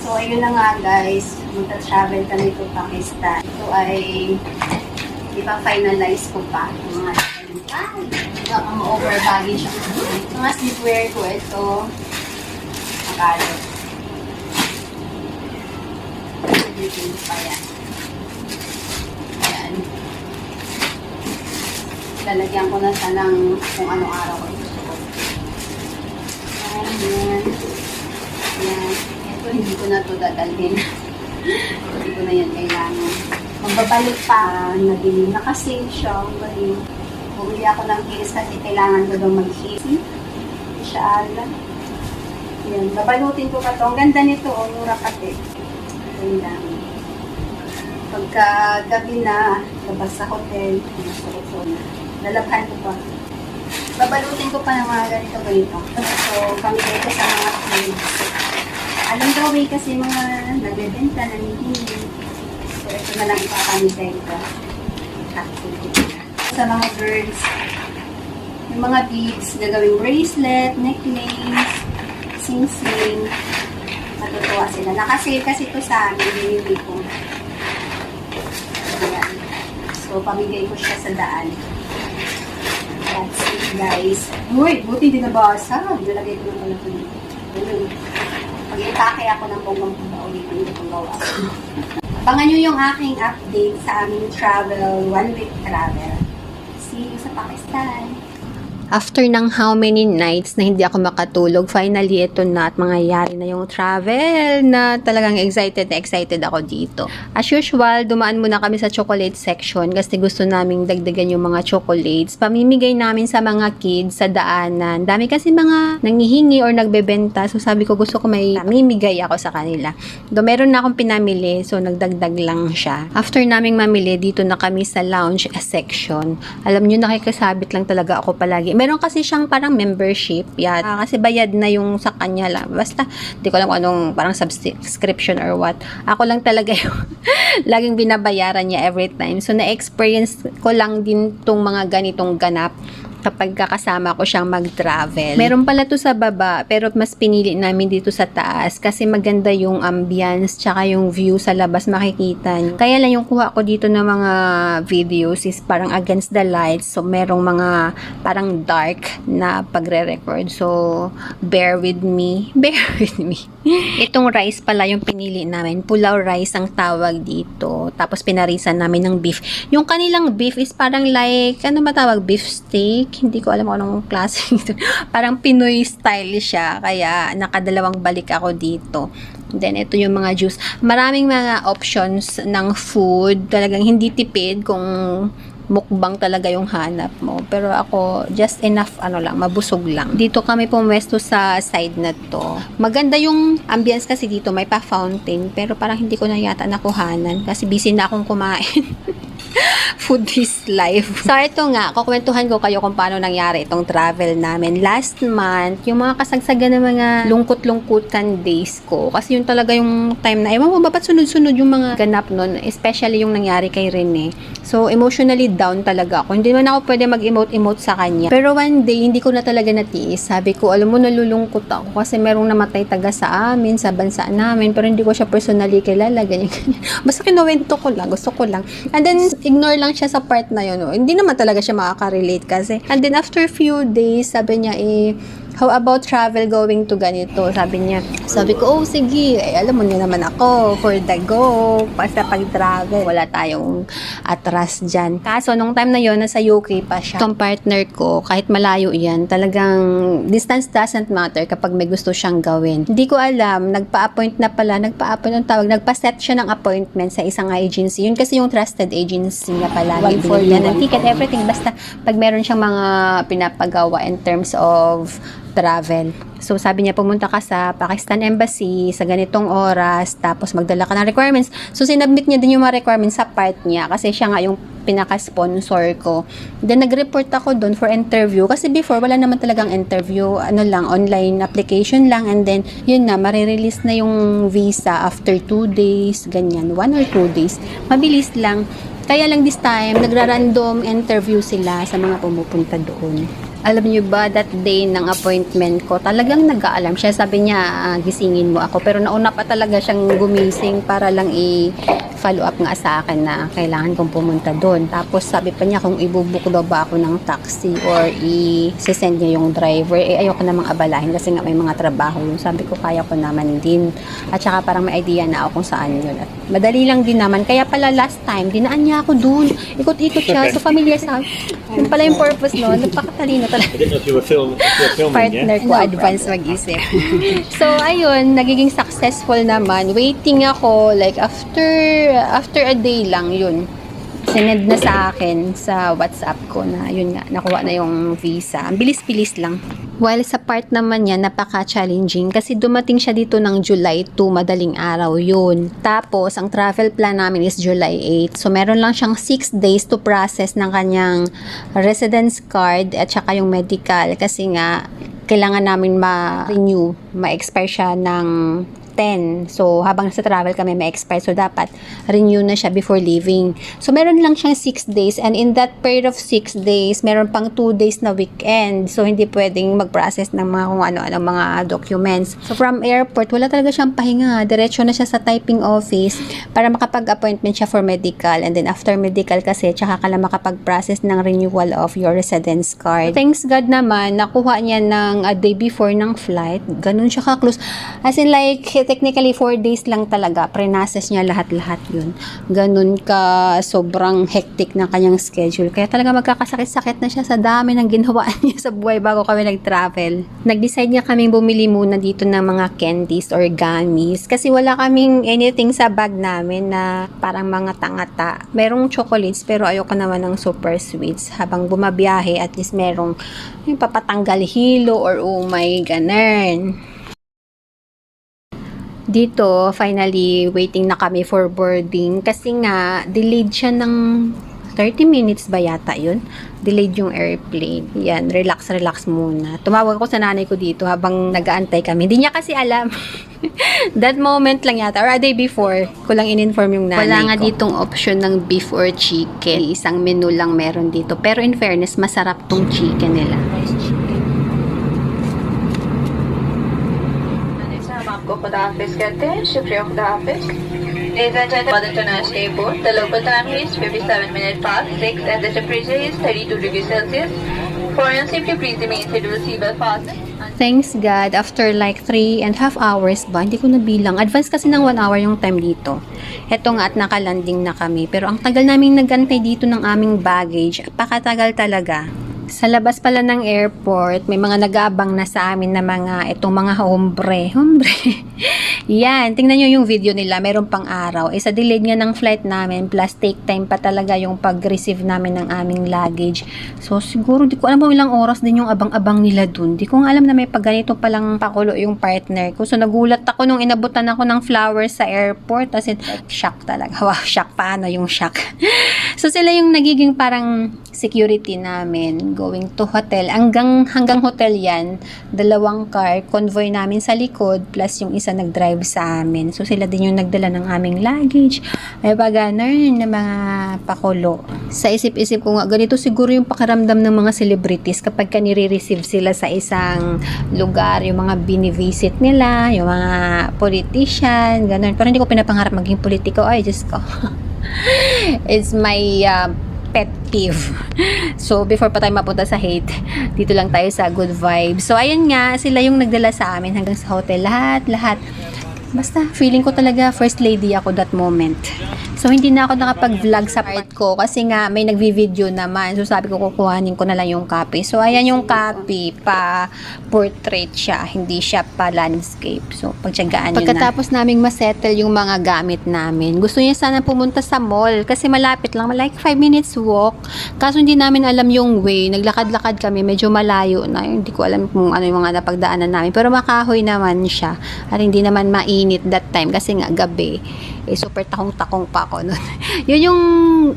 So, ayun na nga guys, magta-travel kami to Pakistan. Ito ay ipa-finalize ko pa yung mga over baggage. Yung mga sleepwear ko, ito makalo. Dito pa yan. Ayan. Lalagyan ko na siya ng kung anong araw ko gusto ko. Ayan. Ayan. Ito, hindi ko na ito dadalhin. Hindi ko na yan kailangan. Magbabalik pa. Naging nakasave siya. Bumili ako ng case kasi kailangan ko daw mag-case. Hindi siya alam. Ayan. Babalutin ko pa ito. Ang ganda nito. Mura pati. Ayan lang. Pagka gabi na, labas sa hotel, nasuot na. Lalabhan ko pa. Babalutin ko pa ng mga ganito. So, pamigay ko sa mga kids. Alam daw kasi mga nagbebenta, nangihingi. So, ito na lang ipapamigay ko. Sa mga girls, yung mga beads, gagawing bracelet, necklace, sing-sing. Matutuwa sila. Nakasave kasi ito sa amin, binili ko. Ayan. So, pamigay ko siya sa daan. That's it, guys. Uy, buti din nabasa. Nalagay ko na pala ito dito. Pag-itake ako ng pong-pong ulit ang ito kong gawa. Abangan nyo yung aking update sa aming travel, 1 week travel. See you sa Pakistan. After ng how many nights na hindi ako makatulog, finally ito na at mangyayari na yung travel na talagang excited na excited ako dito. As usual, dumaan muna kami sa chocolate section kasi gusto naming dagdagan yung mga chocolates. Pamimigay namin sa mga kids sa daanan. Dami kasi mga nangihingi or nagbebenta. So sabi ko gusto ko may mamimigay ako sa kanila. Do meron na akong pinamili so nagdagdag lang siya. After naming mamili, dito na kami sa lounge section. Alam nyo, nakikasabit lang talaga ako palagi. Meron kasi siyang parang membership. Yeah. Kasi bayad na yung sa kanya lang. Basta, di ko alam kung anong parang subscription or what. Ako lang talaga yung laging binabayaran niya every time. So, na-experience ko lang din tong mga ganitong ganap kapag kakasama ko siyang mag-travel. Meron pala to sa baba, pero mas pinili namin dito sa taas kasi maganda yung ambience tsaka yung view sa labas makikita nyo. Kaya lang yung kuha ko dito ng mga videos is parang against the lights, so merong mga parang dark na pagre-record. So, bear with me. Bear with me. Itong rice pala yung pinili namin. Pulaw rice ang tawag dito. Tapos pinarisan namin ng beef. Yung kanilang beef is parang like, ano ba tawag? Beef steak? Hindi ko alam kung anong klase ito. Parang Pinoy style siya. Kaya nakadalawang balik ako dito. Then ito yung mga juice. Maraming mga options ng food. Talagang hindi tipid kung mukbang talaga yung hanap mo. Pero ako, just enough, mabusog lang. Dito kami pumwesto sa side na to. Maganda yung ambience kasi dito. May pa-fountain. Pero parang hindi ko na yata nakuhanan. Kasi busy na akong kumain. Food is life. So, ito nga, kukwentuhan ko kayo kung paano nangyari itong travel namin. Last month, yung mga kasagsagan ng mga lungkot-lungkutan days ko. Kasi yun talaga yung time na, ewan mo ba ba't sunod-sunod yung mga ganap nun? Especially yung nangyari kay Rene. So, emotionally down talaga ako. Hindi naman ako pwede mag-emote-emote sa kanya. Pero one day, hindi ko na talaga natiis. Sabi ko, alam mo, nalulungkot ako kasi merong namatay taga sa amin, sa bansa namin. Pero hindi ko siya personally kilala, ganyan-ganyan. Basta kinuwento ko lang, gusto ko lang. And then, ignore lang siya sa part na yun. No? Hindi naman talaga siya makaka-relate kasi. And then, after few days, sabi niya, how about travel going to ganito? Sabi niya. Sabi ko, oh, sige. Alam mo niyo naman ako, for the go. Basta pag-travel. Wala tayong atras dyan. Kaso, nung time na yon nasa UK pa siya. Itong partner ko, kahit malayo yan, talagang distance doesn't matter kapag may gusto siyang gawin. Hindi ko alam, nagpa-appoint nagpa-set siya ng appointment sa isang agency. Yun kasi yung trusted agency niya pala. Binigyan ng ticket, everything. Basta, pag meron siyang mga pinapagawa in terms of travel. So, sabi niya, pumunta ka sa Pakistan Embassy sa ganitong oras, tapos magdala ka ng requirements. So, sinubmit niya din yung mga requirements sa part niya kasi siya nga yung pinaka-sponsor ko. Then, nag-report ako doon for interview kasi before, wala naman talagang interview. Online application lang and then, yun na, marirelease na yung visa after 2 days, ganyan, 1 or 2 days. Mabilis lang. Kaya lang this time, nagra-random interview sila sa mga pumupunta doon. Alam niyo ba, that day ng appointment ko, talagang nag-aalarm siya. Sabi niya, gisingin mo ako. Pero nauna pa talaga siyang gumising para lang i-follow up nga sa akin na kailangan kong pumunta doon. Tapos sabi pa niya kung ibubuk daw ba ako ng taxi or i-send niya yung driver. Ayoko namang abalahin kasi nga may mga trabaho yun. Sabi ko, kaya ko naman din. At saka parang may idea na ako kung saan yun. At madali lang din naman. Kaya pala last time, dinaan niya ako doon. Ikot-ikot siya. So familiar sa yun pala yung purpose no. Napakatalino talaga. I didn't know if you were filming, Partner yeah? ko, advance mag-isip. So, ayun, nagiging successful naman. Waiting ako, like, after a day lang, yun. Sinend na sa akin sa WhatsApp ko na, yun nga, nakuha na yung visa. Ang bilis-bilis lang. While sa part naman niya, napaka-challenging kasi dumating siya dito ng July 2, madaling araw yun. Tapos, ang travel plan namin is July 8. So, meron lang siyang 6 days to process ng kanyang residence card at saka yung medical kasi nga, kailangan namin ma-renew, ma-expire siya ng 10. So, habang sa travel kami ma-expire. So, dapat renew na siya before leaving. So, meron lang siyang 6 days and in that period of 6 days, meron pang 2 days na weekend. So, hindi pwedeng mag-process ng mga kung ano-ano mga documents. So, from airport, wala talaga siyang pahinga. Diretso na siya sa typing office para makapag-appointment siya for medical. And then, after medical kasi, tsaka ka lang makapag-process ng renewal of your residence card. Thanks God naman, nakuha niya ng a day before ng flight. Ganun siya ka-close. As in like, technically 4 days lang talaga. Pre-process niya lahat-lahat yun. Ganun ka sobrang hectic ng kanyang schedule. Kaya talaga magkakasakit-sakit na siya sa dami ng ginawa niya sa buhay bago kami nag-travel. Nag-decide niya kaming bumili muna dito ng mga candies or gummies. Kasi wala kaming anything sa bag namin na parang mga tangata. Merong chocolates pero ayoko naman ng super sweets. Habang bumabiyahe at least merong yung papatanggal hilo or umay, ganun. Dito, finally, waiting na kami for boarding kasi nga, delayed siya ng 30 minutes ba yata yun? Delayed yung airplane. Yan, relax muna. Tumawag ako sa nanay ko dito habang nag-aantay kami. Hindi niya kasi alam. That moment lang yata, or a day before, ko lang in-inform yung nanay ko. Wala nga ditong option ng beef or chicken. Isang menu lang meron dito. Pero in fairness, masarap tong chicken nila. आपको खुदा हाफिज कहते हैं शुक्रिया खुदा हाफिज Ladies and gentlemen, International Airport, the local time is 57 minutes past 6 and the temperature is 32 degrees Celsius. For your safety, please remain seated with seatbelt fastened. Thanks God, after like 3.5 hours ba, hindi ko nabilang. Advance kasi ng 1 hour yung time dito. Eto nga at nakalanding na kami. Pero ang tagal naming nagantay dito ng aming baggage. Pakatagal talaga. Sa labas pala ng airport, may mga nag-aabang na sa amin na mga, itong mga hombre. Yan, tingnan nyo yung video nila, meron pang araw. Sa delayed nga ng flight namin, plus take time pa talaga yung pag-receive namin ng aming luggage. So, siguro, di ko alam kung ilang oras din yung abang-abang nila dun. Di ko nga alam na may pag ganito palang pakulo yung partner ko. So, nagulat ako nung inabutan ako ng flowers sa airport. As in, shock talaga. Wow, shock. Paano yung shock? So, sila yung nagiging parang security namin going to hotel. Hanggang hotel yan, 2 car, convoy namin sa likod, plus yung isa nag-drive sa amin. So, sila din yung nagdala ng aming luggage. May pag-ganun na mga pakulo. Sa isip-isip ko nga, ganito siguro yung pakiramdam ng mga celebrities kapag nire-receive sila sa isang lugar, yung mga binivisit nila, yung mga politician, ganun. Pero hindi ko pinapangarap maging politiko. Ay, Diyos ko. It's my pet peeve. So, before pa tayo mapunta sa hate, dito lang tayo sa good vibes. So, ayun nga, sila yung nagdala sa amin hanggang sa hotel. Lahat. Basta, feeling ko talaga first lady ako that moment. So, hindi na ako nakapag-vlog sa part ko kasi nga may nagvi-video naman. So, sabi ko kukuhanin ko na lang yung copy. So, ayan yung copy. Pa-portrait siya. Hindi siya pa-landscape. So, pagtsagaan nyo na. Pagkatapos naming masettle yung mga gamit namin, gusto niya sana pumunta sa mall kasi malapit lang. Like 5 minutes walk. Kaso hindi namin alam yung way. Naglakad-lakad kami. Medyo malayo na. Hindi ko alam kung ano yung mga napagdaanan namin. Pero makahoy naman siya. At hindi naman mainit that time kasi nga gabi. Super takong-takong pa ako nun. Yun yung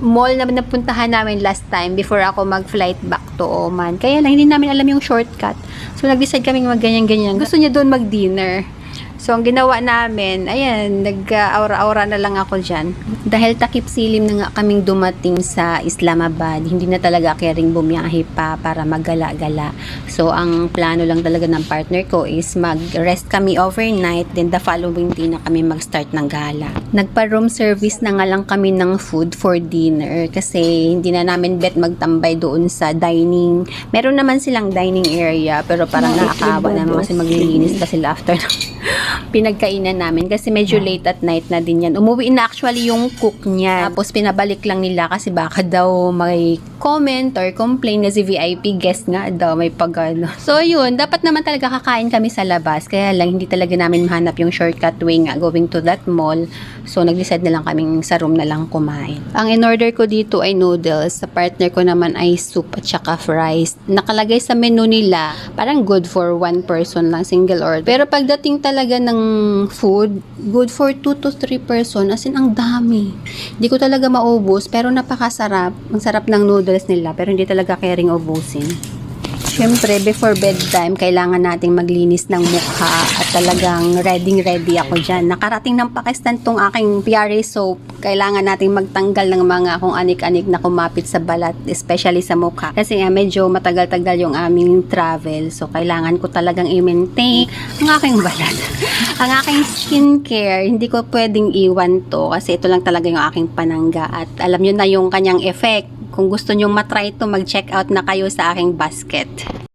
mall na napuntahan namin last time before ako mag-flight back to Oman. Kaya lang, hindi namin alam yung shortcut. So, nag-decide kaming mag-ganyan-ganyan. Gusto niya doon mag-dinner. So, ang ginawa namin, ayan, nag-aura-aura na lang ako dyan. Dahil takip silim na nga kaming dumating sa Islamabad, hindi na talaga caring bumiyahe pa para maggala-gala. So, ang plano lang talaga ng partner ko is mag-rest kami overnight, then the following day na kami mag-start ng gala. Nagpa-room service na nga lang kami ng food for dinner kasi hindi na namin bet magtambay doon sa dining. Meron naman silang dining area, pero parang nakakaawa naman kasi maglilinis pa sila after pinagkainan namin kasi medyo late at night na din yan. Umuwi na actually yung cook niya. Tapos pinabalik lang nila kasi baka daw may comment or complain kasi VIP guest nga daw may pagano. So yun, dapat naman talaga kakain kami sa labas. Kaya lang hindi talaga namin mahanap yung shortcut way nga going to that mall. So nag-decide na lang kaming sa room na lang kumain. Ang in-order ko dito ay noodles. Sa partner ko naman ay soup at saka fries. Nakalagay sa menu nila, parang good for one person lang, single order. Pero pagdating talaga ng food, good for 2 to 3 person, as in ang dami. Hindi ko talaga maubos, pero napakasarap. Ang sarap ng noodles nila, pero hindi talaga caring ubusin. Siyempre, before bedtime, kailangan nating maglinis ng mukha at talagang ready ako dyan. Nakarating ng Pakistan tong aking PRA soap. Kailangan nating magtanggal ng mga kung anik-anik na kumapit sa balat, especially sa mukha. Kasi nga, medyo matagal-tagal yung aming travel. So, kailangan ko talagang i-maintain ang aking balat. Ang aking skincare, hindi ko pwedeng iwan to kasi ito lang talaga yung aking panangga. At alam nyo na yung kanyang effect. Kung gusto nyong matry ito, mag-check out na kayo sa aking basket.